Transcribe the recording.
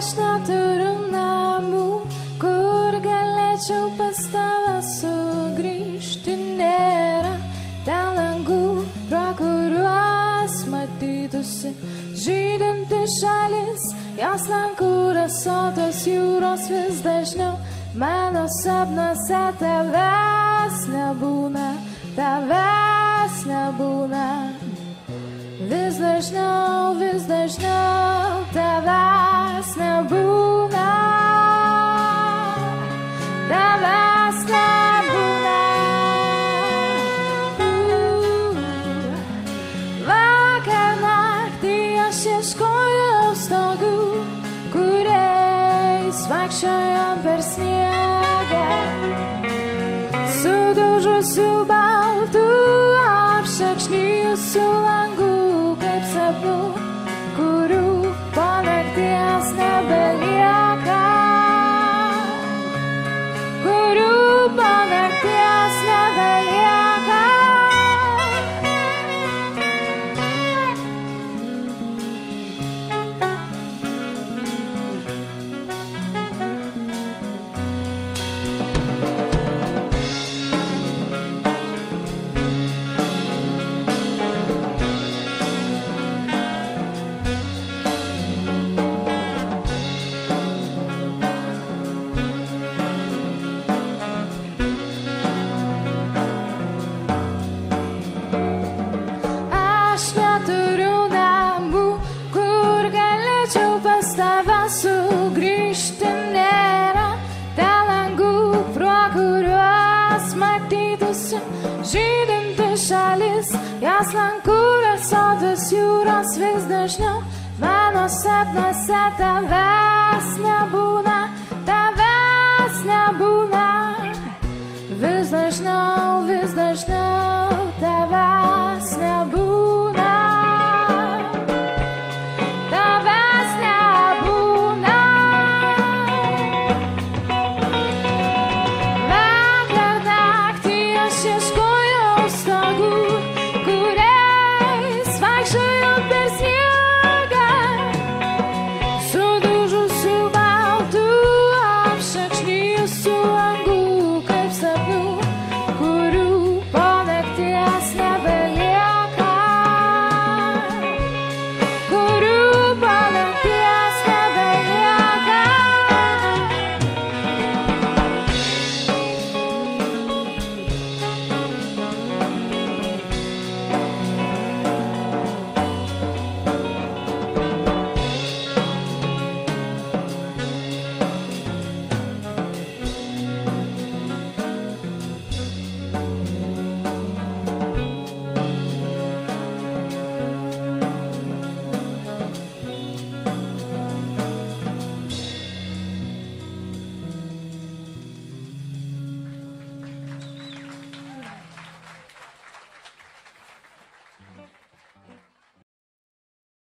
aš neturiu namų, kur galėčiau pas tave sugrįžti. Nėra ten langų, pro kuriuos matytųsi žydinti šalis, jos lankų rasotos jūros vis dažniau. Mano sapnuose tavęs nebūna, tavęs nebūna. Vis dažniau tavęs nebūna, tavęs nebūna. Vakar naktį aš ieškojau stogų, kuriais vaikščiojom per sniegą, sudužusių baltų apšakšnyjusių langų, kaip sapnų, kurių po nakties nebelieka, kurių po nakties nebelieka. Sugrįžti nėra ten langų, pro kuriuos matytųsi žydinti šalis, jos lankų rasotos jūros vis dažniau. Mano sapnuose tavęs nebūna, tavęs nebūna. Vis dažniau tavęs nebūna.